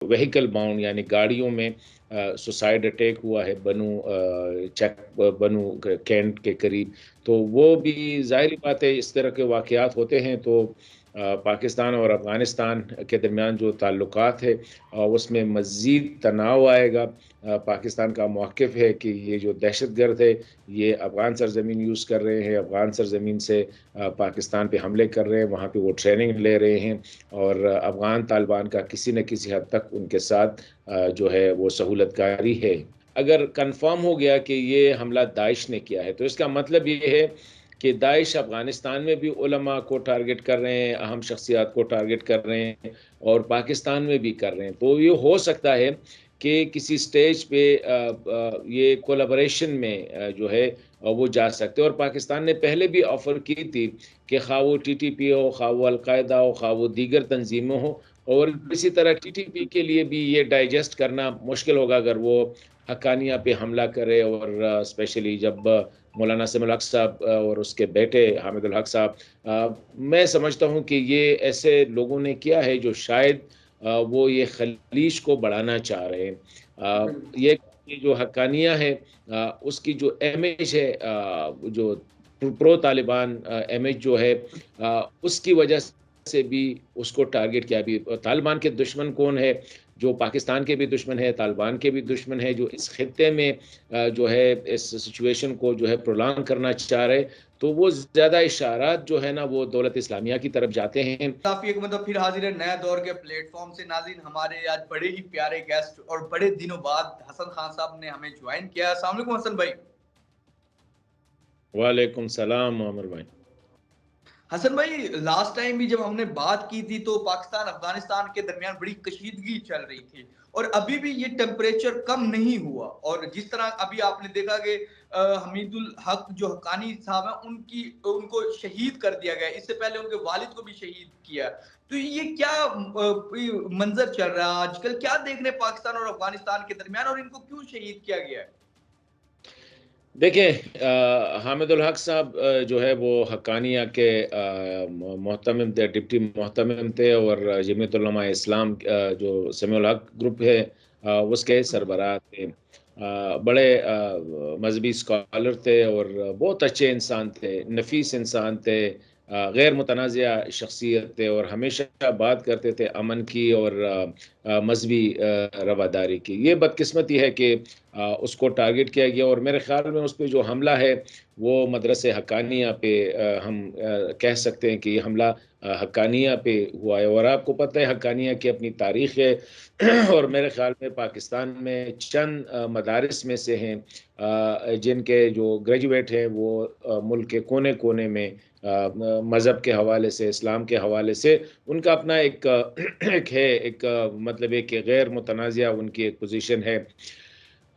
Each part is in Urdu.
وہیکل باؤنڈ یعنی گاڑیوں میں سوسائڈ اٹیک ہوا ہے بنو کینٹ کے قریب. تو وہ بھی ظاہری بات ہے، اس طرح کے واقعات ہوتے ہیں تو پاکستان اور افغانستان کے درمیان جو تعلقات ہے اس میں مزید تناؤ آئے گا. پاکستان کا موقف ہے کہ یہ جو دہشت گرد ہے یہ افغان سرزمین یوز کر رہے ہیں، افغان سرزمین سے پاکستان پہ حملے کر رہے ہیں، وہاں پہ وہ ٹریننگ لے رہے ہیں، اور افغان طالبان کا کسی نہ کسی حد تک ان کے ساتھ جو ہے وہ سہولت کاری ہے. اگر کنفرم ہو گیا کہ یہ حملہ داعش نے کیا ہے تو اس کا مطلب یہ ہے کہ داعش افغانستان میں بھی علماء کو ٹارگٹ کر رہے ہیں، اہم شخصیات کو ٹارگٹ کر رہے ہیں، اور پاکستان میں بھی کر رہے ہیں. تو یہ ہو سکتا ہے کہ کسی سٹیج پہ یہ کولابریشن میں جو ہے وہ جا سکتے. اور پاکستان نے پہلے بھی آفر کی تھی کہ خواہ وہ ٹی ٹی پی ہو، خواہ وہ القاعدہ ہو، خواہ وہ دیگر تنظیمیں ہوں، اور اسی طرح ٹی ٹی پی کے لیے بھی یہ ڈائجسٹ کرنا مشکل ہوگا اگر وہ حقانیہ پہ حملہ کرے. اور اسپیشلی جب مولانا سمیع الحق صاحب اور اس کے بیٹے حامد الحق صاحب، میں سمجھتا ہوں کہ یہ ایسے لوگوں نے کیا ہے جو شاید وہ یہ خلیج کو بڑھانا چاہ رہے ہیں. یہ جو حقانیہ ہے اس کی جو امیج ہے، جو پرو طالبان امیج جو ہے، اس کی وجہ سے بھی اس کو ٹارگٹ کیا. بھی طالبان کے دشمن کون ہے؟ جو پاکستان کے بھی دشمن ہے، طالبان کے بھی دشمن ہے، جو اس خطے میں جو ہے اس سچویشن کو جو ہے پرولانگ کرنا چاہ رہے. تو وہ زیادہ اشارات جو ہے نا وہ دولت اسلامیہ کی طرف جاتے ہیں. کافی ایک مطلب پھر حاضر ہے نئے دور کے پلیٹ فارم سے. ناظرین، ہمارے آج بڑے ہی پیارے گیسٹ اور بڑے دنوں بعد حسن خان صاحب نے ہمیں جوائن کیا. السلام علیکم حسن بھائی. وعلیکم السلام عامر بھائی. حسن بھائی، لاسٹ ٹائم بھی جب ہم نے بات کی تھی تو پاکستان افغانستان کے درمیان بڑی کشیدگی چل رہی تھی، اور ابھی بھی یہ ٹیمپریچر کم نہیں ہوا. اور جس طرح ابھی آپ نے دیکھا کہ حمید الحق جو حقانی صاحب ہیں ان کو شہید کر دیا گیا، اس سے پہلے ان کے والد کو بھی شہید کیا. تو یہ کیا منظر چل رہا ہے آج کل؟ کیا دیکھنے پاکستان اور افغانستان کے درمیان، اور ان کو کیوں شہید کیا گیا ہے؟ دیکھیں، حامد الحق صاحب جو ہے وہ حقانیہ کے محتمم تھے، ڈپٹی محتمم تھے، اور جمعیت علماء اسلام جو سمیع الحق گروپ ہے اس کے سربراہ تھے. بڑے مذہبی اسکالر تھے اور بہت اچھے انسان تھے، نفیس انسان تھے، غیر متنازع شخصیت تھے، اور ہمیشہ بات کرتے تھے امن کی اور مذہبی رواداری کی. یہ بدقسمتی ہے کہ اس کو ٹارگٹ کیا گیا، اور میرے خیال میں اس پہ جو حملہ ہے وہ مدرسہ حقانیہ پہ ہم کہہ سکتے ہیں کہ یہ حملہ حقانیہ پہ ہوا ہے. اور آپ کو پتہ ہے حقانیہ کی اپنی تاریخ ہے، اور میرے خیال میں پاکستان میں چند مدارس میں سے ہیں جن کے جو گریجویٹ ہیں وہ ملک کے کونے کونے میں مذہب کے حوالے سے، اسلام کے حوالے سے ان کا اپنا ایک مطلب ہے کہ غیر متنازع ان کی ایک پوزیشن ہے.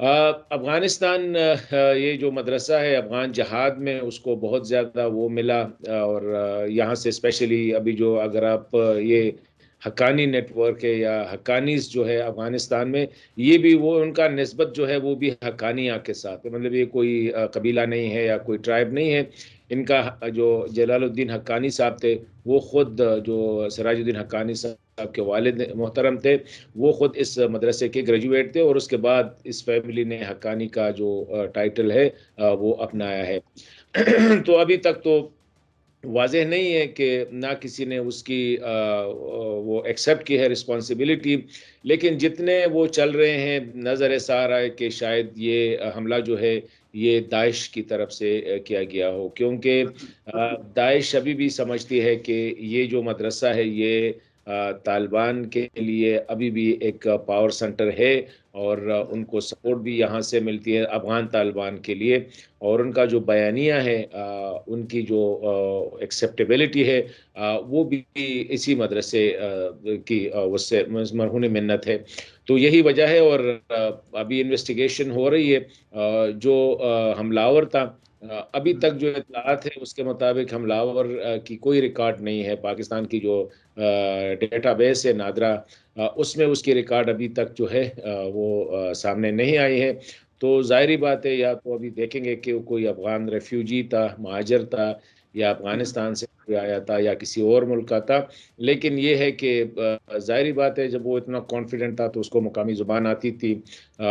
افغانستان یہ جو مدرسہ ہے افغان جہاد میں اس کو بہت زیادہ وہ ملا، اور یہاں سے اسپیشلی ابھی جو اگر آپ یہ حقانی نیٹ ورک ہے یا حقانیز جو ہے افغانستان میں، یہ بھی وہ ان کا نسبت جو ہے وہ بھی حقانیہ کے ساتھ ہے. مطلب یہ کوئی قبیلہ نہیں ہے یا کوئی ٹرائب نہیں ہے. ان کا جو جلال الدین حقانی صاحب تھے وہ خود جو سراج الدین حقانی صاحب کے والد محترم تھے، وہ خود اس مدرسے کے گریجویٹ تھے، اور اس کے بعد اس فیملی نے حقانی کا جو ٹائٹل ہے وہ اپنایا ہے. تو ابھی تک تو واضح نہیں ہے کہ نہ کسی نے اس کی وہ ایکسیپٹ کی ہے رسپانسبلٹی، لیکن جتنے وہ چل رہے ہیں نظر ایسا آ رہا ہے کہ شاید یہ حملہ جو ہے یہ داعش کی طرف سے کیا گیا ہو، کیونکہ داعش ابھی بھی سمجھتی ہے کہ یہ جو مدرسہ ہے یہ طالبان کے لیے ابھی بھی ایک پاور سینٹر ہے، اور ان کو سپورٹ بھی یہاں سے ملتی ہے افغان طالبان کے لیے. اور ان کا جو بیانیہ ہے ان کی جو ایکسیپٹیبلٹی ہے وہ بھی اسی مدرسے کی اس سے مرہون منت ہے. تو یہی وجہ ہے، اور ابھی انویسٹیگیشن ہو رہی ہے. جو حملاور تھا ابھی تک جو اطلاعات ہے اس کے مطابق حملاور کی کوئی ریکارڈ نہیں ہے. پاکستان کی جو ڈیٹا بیس ہے نادرا، اس میں اس کی ریکارڈ ابھی تک جو ہے وہ سامنے نہیں آئی ہے. تو ظاہری بات ہے یا تو ابھی دیکھیں گے کہ کوئی افغان ریفیوجی تھا، مہاجر تھا، یا افغانستان سے کوئی آیا تھا یا کسی اور ملک کا تھا، لیکن یہ ہے کہ ظاہری بات ہے جب وہ اتنا کانفیڈنٹ تھا تو اس کو مقامی زبان آتی تھی،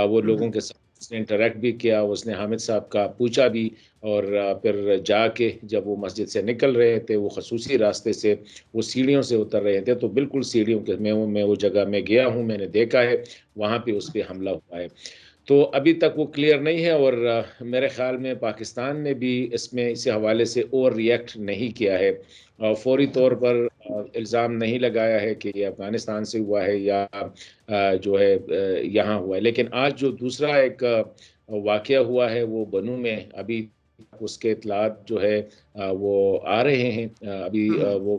وہ لوگوں کے ساتھ اس نے انٹریکٹ بھی کیا، اس نے حامد صاحب کا پوچھا بھی، اور پھر جا کے جب وہ مسجد سے نکل رہے تھے، وہ خصوصی راستے سے وہ سیڑھیوں سے اتر رہے تھے، تو بالکل سیڑھیوں کے میں وہ جگہ میں گیا ہوں، میں نے دیکھا ہے وہاں پہ اس پہ حملہ ہوا ہے۔ تو ابھی تک وہ کلیئر نہیں ہے، اور میرے خیال میں پاکستان نے بھی اس میں اس حوالے سے اور ریئیکٹ نہیں کیا ہے، فوری طور پر الزام نہیں لگایا ہے کہ یہ افغانستان سے ہوا ہے یا جو ہے یہاں ہوا ہے۔ لیکن آج جو دوسرا ایک واقعہ ہوا ہے وہ بنو میں، ابھی اس کے اطلاعات جو ہے وہ آ رہے ہیں، ابھی وہ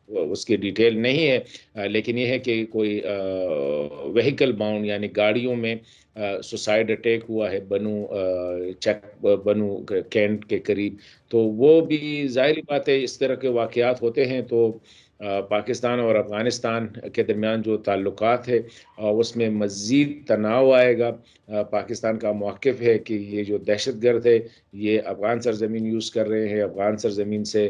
اس کی ڈیٹیل نہیں ہے، لیکن یہ ہے کہ کوئی وہیکل باؤنڈ یعنی گاڑیوں میں سوسائڈ اٹیک ہوا ہے بنو کینٹ کے قریب۔ تو وہ بھی ظاہری بات ہے، اس طرح کے واقعات ہوتے ہیں تو پاکستان اور افغانستان کے درمیان جو تعلقات ہے اس میں مزید تناؤ آئے گا۔ پاکستان کا موقف ہے کہ یہ جو دہشت گرد ہے یہ افغان سرزمین یوز کر رہے ہیں، افغان سرزمین سے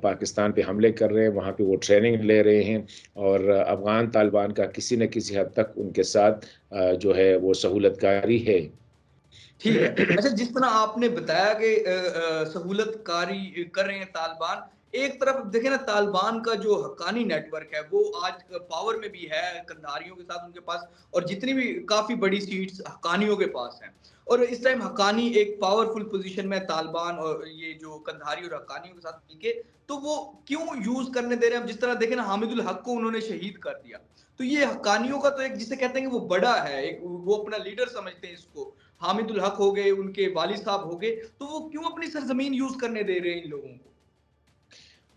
پاکستان پہ حملے کر رہے ہیں، وہاں پہ وہ ٹریننگ لے رہے ہیں، اور افغان طالبان کا کسی نہ کسی حد تک ان کے ساتھ جو ہے وہ سہولت کاری ہے۔ ٹھیک ہے، اچھا جس طرح آپ نے بتایا کہ سہولت کاری کر رہے ہیں طالبان، ایک طرف دیکھیں نا طالبان کا جو حقانی نیٹ ورک ہے وہ آج پاور میں بھی ہے قندھاریوں کے ساتھ ان کے پاس، اور جتنی بھی کافی بڑی سیٹس حقانیوں کے پاس ہیں، اور اس ٹائم حقانی ایک پاورفل پوزیشن میں طالبان اور یہ جو قندھاری اور حقانیوں کے ساتھ مل کے، تو وہ کیوں یوز کرنے دے رہے ہیں؟ جس طرح دیکھیں نا حامد الحق کو انہوں نے شہید کر دیا، تو یہ حقانیوں کا تو ایک جسے کہتے ہیں کہ وہ بڑا ہے، ایک وہ اپنا لیڈر سمجھتے ہیں اس کو، حامد الحق ہو گئے، ان کے والد صاحب ہو گئے، تو وہ کیوں اپنی سرزمین یوز کرنے دے رہے ہیں ان لوگوں کو؟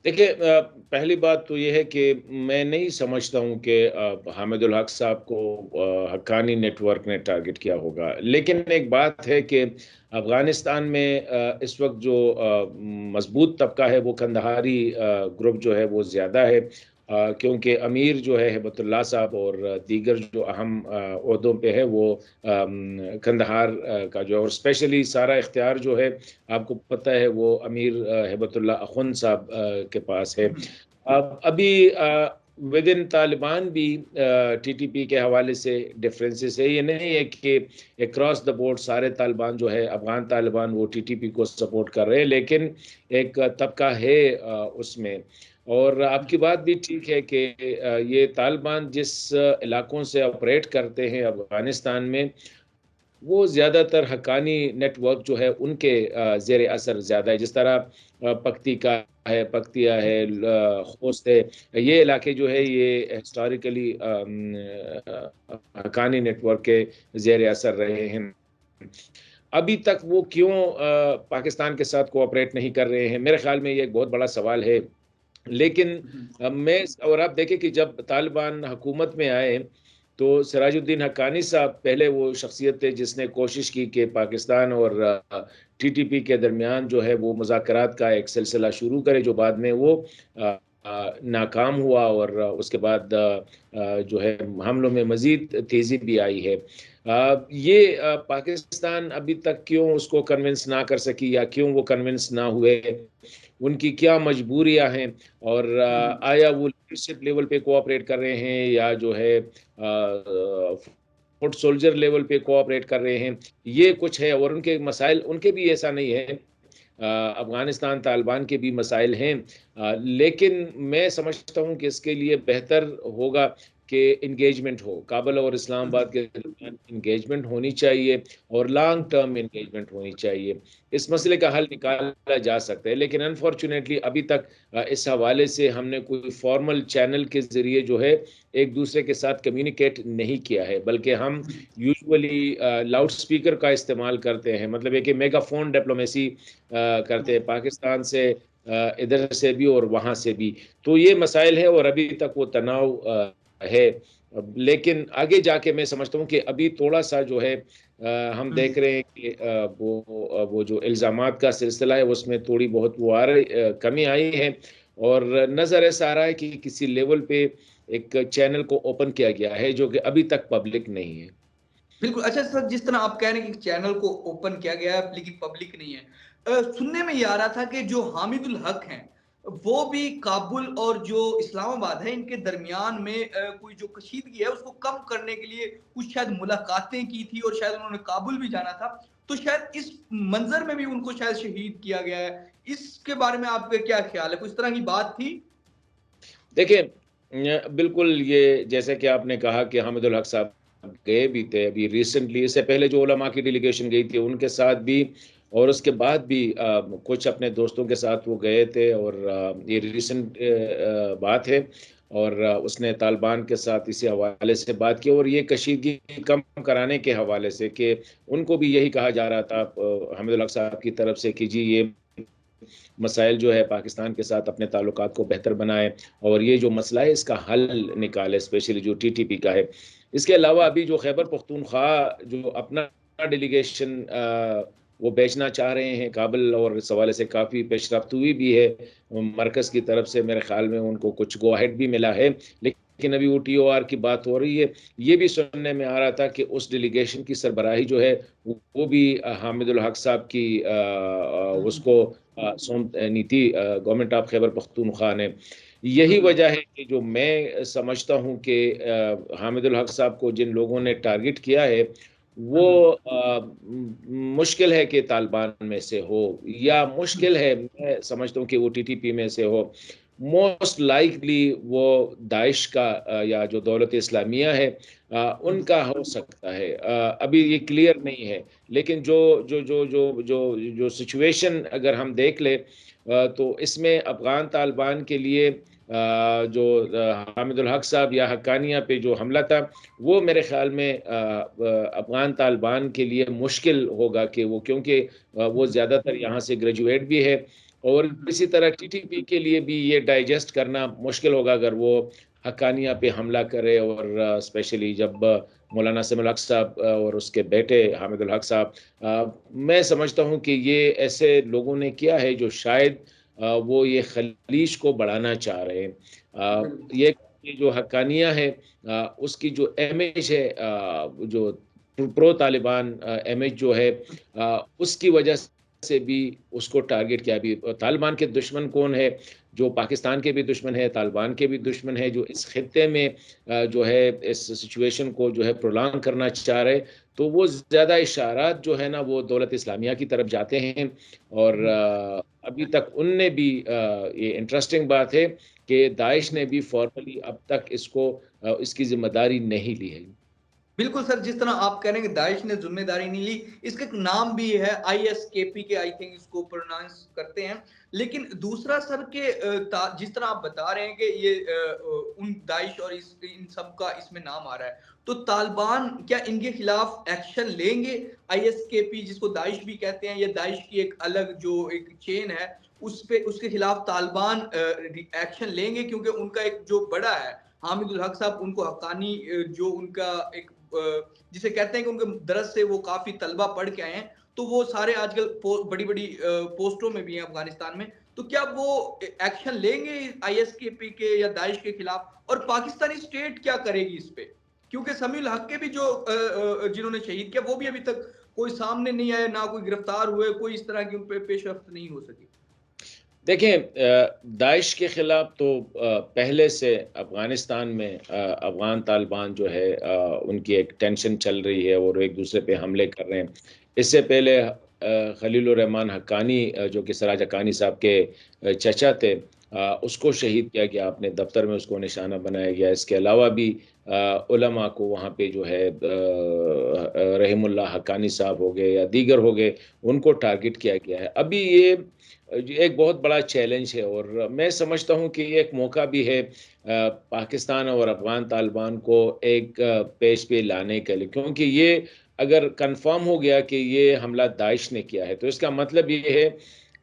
دیکھیے، پہلی بات تو یہ ہے کہ میں نہیں سمجھتا ہوں کہ حامد الحق صاحب کو حقانی نیٹ ورک نے ٹارگٹ کیا ہوگا، لیکن ایک بات ہے کہ افغانستان میں اس وقت جو مضبوط طبقہ ہے وہ کندہاری گروپ جو ہے وہ زیادہ ہے، کیونکہ امیر جو ہے ہیبت اللہ صاحب اور دیگر جو اہم عہدوں پہ ہے وہ کندہار کا جو، اور اسپیشلی سارا اختیار جو ہے آپ کو پتہ ہے وہ امیر ہیبت اللہ اخن صاحب کے پاس ہے۔ ابھی ود ان طالبان بھی ٹی ٹی پی کے حوالے سے ڈفرینسز ہے، یہ نہیں ہے کہ اکراس دا بورڈ سارے طالبان جو ہے افغان طالبان وہ ٹی ٹی پی کو سپورٹ کر رہے ہیں، لیکن ایک طبقہ ہے اس میں۔ اور آپ کی بات بھی ٹھیک ہے کہ یہ طالبان جس علاقوں سے آپریٹ کرتے ہیں افغانستان میں، وہ زیادہ تر حقانی نیٹ ورک جو ہے ان کے زیر اثر زیادہ ہے، جس طرح پکتی کا ہے، پکتیا ہے، خوست ہے، یہ علاقے جو ہے یہ ہسٹوریکلی حقانی نیٹ ورک کے زیر اثر رہے ہیں۔ ابھی تک وہ کیوں پاکستان کے ساتھ کوآپریٹ نہیں کر رہے ہیں، میرے خیال میں یہ ایک بہت بڑا سوال ہے۔ لیکن اور آپ دیکھیں کہ جب طالبان حکومت میں آئے تو سراج الدین حقانی صاحب پہلے وہ شخصیت تھے جس نے کوشش کی کہ پاکستان اور ٹی ٹی پی کے درمیان جو ہے وہ مذاکرات کا ایک سلسلہ شروع کرے، جو بعد میں وہ ناکام ہوا، اور اس کے بعد جو ہے حملوں میں مزید تیزی بھی آئی ہے۔ یہ پاکستان ابھی تک کیوں اس کو کنونس نہ کر سکی، یا کیوں وہ کنونس نہ ہوئے، ان کی کیا مجبوریاں ہیں، اور آیا وہ لیڈرشپ لیول پہ کوآپریٹ کر رہے ہیں یا جو ہے فٹ سولجر لیول پہ کوآپریٹ کر رہے ہیں، یہ کچھ ہے۔ اور ان کے مسائل ان کے بھی ایسا نہیں ہے، افغانستان طالبان کے بھی مسائل ہیں، لیکن میں سمجھتا ہوں کہ اس کے لیے بہتر ہوگا کہ انگیجمنٹ ہو، کابل اور اسلام آباد کے درمیان انگیجمنٹ ہونی چاہیے، اور لانگ ٹرم انگیجمنٹ ہونی چاہیے۔ اس مسئلے کا حل نکالا جا سکتا ہے، لیکن انفارچونیٹلی ابھی تک اس حوالے سے ہم نے کوئی فارمل چینل کے ذریعے جو ہے ایک دوسرے کے ساتھ کمیونیکیٹ نہیں کیا ہے، بلکہ ہم یوزولی لاؤڈ سپیکر کا استعمال کرتے ہیں، مطلب ہے کہ میگا فون ڈپلومیسی کرتے ہیں، پاکستان سے ادھر سے بھی اور وہاں سے بھی۔ تو یہ مسائل ہے، اور ابھی تک وہ تناؤ ہے، لیکن آگے جا کے میں سمجھتا ہوں کہ ابھی تھوڑا سا جو ہے ہم دیکھ رہے ہیں کہ وہ جو الزامات کا سلسلہ ہے اس میں تھوڑی بہت وہ کمی آئی ہے، اور نظر ایسا آ رہا ہے کہ کسی لیول پہ ایک چینل کو اوپن کیا گیا ہے جو کہ ابھی تک پبلک نہیں ہے۔ بالکل، اچھا سر، جس طرح آپ کہہ رہے ہیں کہ چینل کو اوپن کیا گیا ہے لیکن پبلک نہیں ہے، سننے میں یہ آ رہا تھا کہ جو حامد الحق ہیں وہ بھی کابل اور جو اسلام آباد ہے ان کے درمیان میں کوئی جو کشیدگی ہے اس کو کم کرنے کے لیے کچھ شاید ملاقاتیں کی تھی اور شاید انہوں نے کابل بھی جانا تھا، تو شاید اس منظر میں بھی ان کو شاید شہید کیا گیا ہے. اس کے بارے میں آپ کا کیا خیال ہے؟ کچھ طرح کی بات تھی؟ دیکھیں بالکل یہ جیسے کہ آپ نے کہا کہ حامد الحق صاحب گئے بھی تھے ابھی ریسنٹلی، اس سے پہلے جو علماء کی ڈیلیگیشن گئی تھی ان کے ساتھ بھی، اور اس کے بعد بھی کچھ اپنے دوستوں کے ساتھ وہ گئے تھے، اور یہ ریسنٹ بات ہے، اور اس نے طالبان کے ساتھ اسی حوالے سے بات کی، اور یہ کشیدگی کم کرانے کے حوالے سے کہ ان کو بھی یہی کہا جا رہا تھا حامد الحق صاحب کی طرف سے کہ جی یہ مسائل جو ہے پاکستان کے ساتھ اپنے تعلقات کو بہتر بنائے، اور یہ جو مسئلہ ہے اس کا حل نکالے، اسپیشلی جو ٹی ٹی پی کا ہے. اس کے علاوہ ابھی جو خیبر پختونخوا جو اپنا ڈیلیگیشن وہ بیچنا چاہ رہے ہیں کابل، اور اس حوالے سے کافی پیش رفت ہوئی بھی ہے مرکز کی طرف سے، میرے خیال میں ان کو کچھ گو ہیڈ بھی ملا ہے، لیکن ابھی وہ ٹی او آر کی بات ہو رہی ہے. یہ بھی سننے میں آ رہا تھا کہ اس ڈیلیگیشن کی سربراہی جو ہے وہ بھی حامد الحق صاحب کی اس کو سونپنی تھی گورنمنٹ آف خیبر پختونخوا نے. یہی وجہ ہے کہ جو میں سمجھتا ہوں کہ حامد الحق صاحب کو جن لوگوں نے ٹارگٹ کیا ہے وہ مشکل ہے کہ طالبان میں سے ہو، یا مشکل ہے میں سمجھتا ہوں کہ وہ ٹی ٹی پی میں سے ہو. موسٹ لائکلی وہ داعش کا یا جو دولت اسلامیہ ہے ان کا ہو سکتا ہے، ابھی یہ کلیئر نہیں ہے. لیکن جو جو جو جو جو جو سچویشن اگر ہم دیکھ لیں تو اس میں افغان طالبان کے لیے جو حامد الحق صاحب یا حقانیہ پہ جو حملہ تھا وہ میرے خیال میں افغان طالبان کے لیے مشکل ہوگا کہ وہ، کیونکہ وہ زیادہ تر یہاں سے گریجویٹ بھی ہے، اور اسی طرح ٹی ٹی پی کے لیے بھی یہ ڈائجسٹ کرنا مشکل ہوگا اگر وہ حقانیہ پہ حملہ کرے، اور اسپیشلی جب مولانا سمیع الحق صاحب اور اس کے بیٹے حامد الحق صاحب، میں سمجھتا ہوں کہ یہ ایسے لوگوں نے کیا ہے جو شاید وہ یہ خلیج کو بڑھانا چاہ رہے ہیں. یہ جو حقانیہ ہے اس کی جو امیج ہے، جو پرو طالبان امیج جو ہے، اس کی وجہ سے بھی اس کو ٹارگٹ کیا. بھی طالبان کے دشمن کون ہے؟ جو پاکستان کے بھی دشمن ہے، طالبان کے بھی دشمن ہے، جو اس خطے میں جو ہے اس سچویشن کو جو ہے پرولانگ کرنا چاہ رہے. تو وہ زیادہ اشارات جو ہے نا وہ دولت اسلامیہ کی طرف جاتے ہیں، اور ابھی تک ان نے بھی یہ انٹرسٹنگ بات ہے کہ داعش نے بھی فارملی اب تک اس کی ذمہ داری نہیں لی ہے. بالکل سر، جس طرح آپ کہہ رہے ہیں کہ داعش نے ذمہ داری نہیں لی، اس کا ایک نام بھی ہے آئی ایس کے پی کے، آئی تھنک اس کو پروناؤنس کرتے ہیں. لیکن دوسرا سر کہ جس طرح آپ بتا رہے ہیں کہ یہ ان داعش اور ان سب کا اس میں نام آ رہا ہے، تو طالبان کیا ان کے خلاف ایکشن لیں گے؟ آئی ایس کے پی جس کو داعش بھی کہتے ہیں، یا داعش کی ایک الگ جو ایک چین ہے اس کے خلاف طالبان ایکشن لیں گے؟ کیونکہ ان کا ایک جو بڑا ہے حامد الحق صاحب، ان کو حقانی جو ان کا ایک جسے کہتے ہیں کہ ان کے درس سے وہ کافی طلبہ پڑھ کے آئے ہیں، تو وہ سارے آج کل بڑی بڑی پوسٹوں میں بھی ہیں افغانستان میں. تو کیا وہ ایکشن لیں گے آئی ایس کے پی کے یا داعش کے خلاف؟ اور پاکستانی اسٹیٹ کیا کرے گی اس پہ؟ کیونکہ سمیع الحق کے بھی جو جنہوں نے شہید کیا وہ بھی ابھی تک کوئی سامنے نہیں آئے، نہ کوئی گرفتار ہوئے، کوئی اس طرح کی ان پہ پیش رفت نہیں ہو سکی. دیکھیں داعش کے خلاف تو پہلے سے افغانستان میں افغان طالبان جو ہے ان کی ایک ٹینشن چل رہی ہے، اور ایک دوسرے پہ حملے کر رہے ہیں. اس سے پہلے خلیل الرحمان حقانی جو کہ سراج حقانی صاحب کے چچا تھے، اس کو شہید کیا گیا، اپنے دفتر میں اس کو نشانہ بنایا گیا. اس کے علاوہ بھی علماء کو وہاں پہ جو ہے رحم اللہ حقانی صاحب ہو گئے یا دیگر ہو گئے، ان کو ٹارگٹ کیا گیا ہے. ابھی یہ ایک بہت بڑا چیلنج ہے، اور میں سمجھتا ہوں کہ یہ ایک موقع بھی ہے پاکستان اور افغان طالبان کو ایک پیش پہ لانے کے لیے، کیونکہ یہ اگر کنفرم ہو گیا کہ یہ حملہ داعش نے کیا ہے تو اس کا مطلب یہ ہے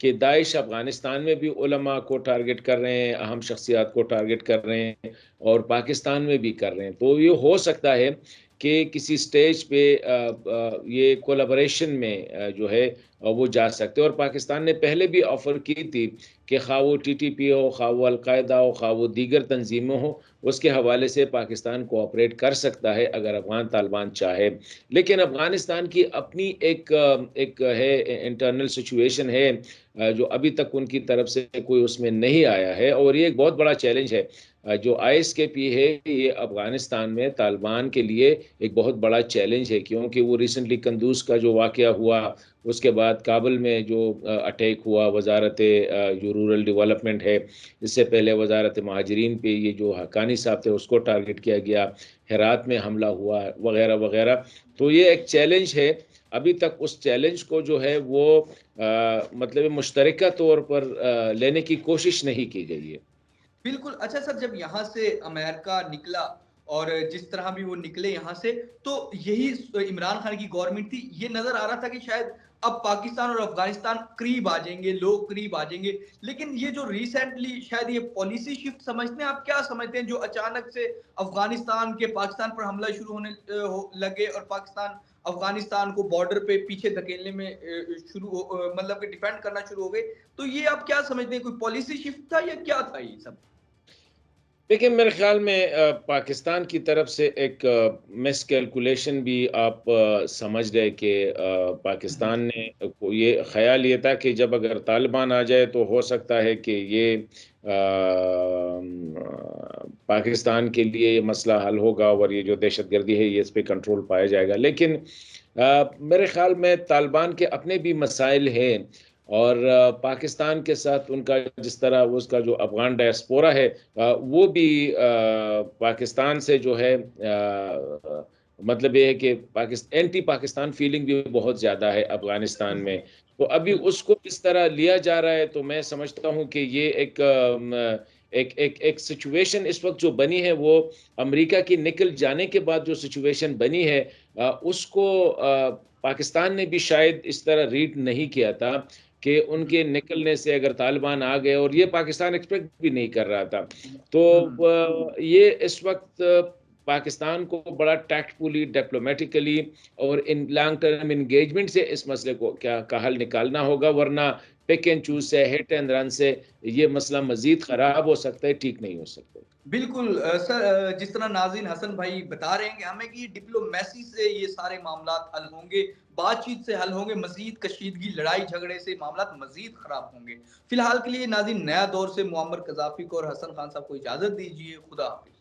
کہ داعش افغانستان میں بھی علماء کو ٹارگٹ کر رہے ہیں، اہم شخصیات کو ٹارگٹ کر رہے ہیں، اور پاکستان میں بھی کر رہے ہیں. تو یہ ہو سکتا ہے کہ کسی سٹیج پہ یہ کولابریشن میں جو ہے وہ جا سکتے. اور پاکستان نے پہلے بھی آفر کی تھی کہ خواہ وہ ٹی ٹی پی ہو، خواہ وہ القاعدہ ہو، خواہ وہ دیگر تنظیموں ہوں، اس کے حوالے سے پاکستان کوآپریٹ کر سکتا ہے اگر افغان طالبان چاہے. لیکن افغانستان کی اپنی ایک ہے انٹرنل سچویشن ہے جو ابھی تک ان کی طرف سے کوئی اس میں نہیں آیا ہے. اور یہ ایک بہت بڑا چیلنج ہے جو ISKP ہے. یہ افغانستان میں طالبان کے لیے ایک بہت بڑا چیلنج ہے، کیونکہ وہ ریسنٹلی قندوز کا جو واقعہ ہوا، اس کے بعد کابل میں جو اٹیک ہوا، وزارت جو رورل ڈیولپمنٹ ہے، اس سے پہلے وزارت مہاجرین پہ یہ جو حقانی صاحب تھے اس کو ٹارگٹ کیا گیا، ہرات میں حملہ ہوا وغیرہ وغیرہ. تو یہ ایک چیلنج ہے. ابھی تک اس چیلنج کو جو ہے وہ مطلب مشترکہ طور پر لینے کی کوشش نہیں کی گئی ہے. بالکل. اچھا سر، جب یہاں سے امریکہ نکلا اور جس طرح بھی وہ نکلے یہاں سے، تو یہی عمران خان کی گورنمنٹ تھی. یہ نظر آ رہا تھا کہ شاید اب پاکستان اور افغانستان قریب آ جائیں گے، لوگ قریب آ جائیں گے. لیکن یہ جو ریسنٹلی شاید یہ پالیسی شفٹ سمجھتے ہیں، آپ کیا سمجھتے ہیں جو اچانک سے افغانستان کے پاکستان پر حملہ شروع ہونے لگے اور پاکستان افغانستان کو بارڈر پہ پیچھے دھکیلنے میں شروع مطلب کہ ڈیفینڈ کرنا شروع ہو گئے. تو یہ آپ کیا سمجھتے ہیں، کوئی پالیسی شفٹ تھا یا کیا تھا یہ سب؟ لیکن میرے خیال میں پاکستان کی طرف سے ایک مس کیلکولیشن بھی آپ سمجھ رہے کہ پاکستان نے یہ خیال یہ تھا کہ جب اگر طالبان آ جائے تو ہو سکتا ہے کہ یہ پاکستان کے لیے یہ مسئلہ حل ہوگا اور یہ جو دہشت گردی ہے یہ اس پہ کنٹرول پایا جائے گا. لیکن میرے خیال میں طالبان کے اپنے بھی مسائل ہیں، اور پاکستان کے ساتھ ان کا جس طرح اس کا جو افغان ڈائسپورا ہے وہ بھی پاکستان سے جو ہے مطلب یہ ہے کہ اینٹی پاکستان فیلنگ بھی بہت زیادہ ہے افغانستان میں. تو ابھی اس کو اس طرح لیا جا رہا ہے. تو میں سمجھتا ہوں کہ یہ ایک سچویشن اس وقت جو بنی ہے، وہ امریکہ کی نکل جانے کے بعد جو سچویشن بنی ہے اس کو پاکستان نے بھی شاید اس طرح ریڈ نہیں کیا تھا کہ ان کے نکلنے سے اگر طالبان آ گئے، اور یہ پاکستان ایکسپیکٹ بھی نہیں کر رہا تھا. تو یہ اس وقت پاکستان کو بڑا ٹیکٹفلی، ڈپلومیٹیکلی اور ان لانگ ٹرم انگیجمنٹ سے اس مسئلے کو کا حل نکالنا ہوگا، ورنہ پک اینڈ چوز سے، ہٹ اینڈ رن سے یہ مسئلہ مزید خراب ہو سکتا ہے، ٹھیک نہیں ہو سکتا. بالکل سر، جس طرح ناظرین حسن بھائی بتا رہے ہیں کہ ہمیں کہ ڈپلومیسی سے یہ سارے معاملات حل ہوں گے، بات چیت سے حل ہوں گے، مزید کشیدگی، لڑائی جھگڑے سے معاملات مزید خراب ہوں گے. فی الحال کے لیے ناظرین، نیا دور سے معمر قذافی کو اور حسن خان صاحب کو اجازت دیجیے. خدا حافظ.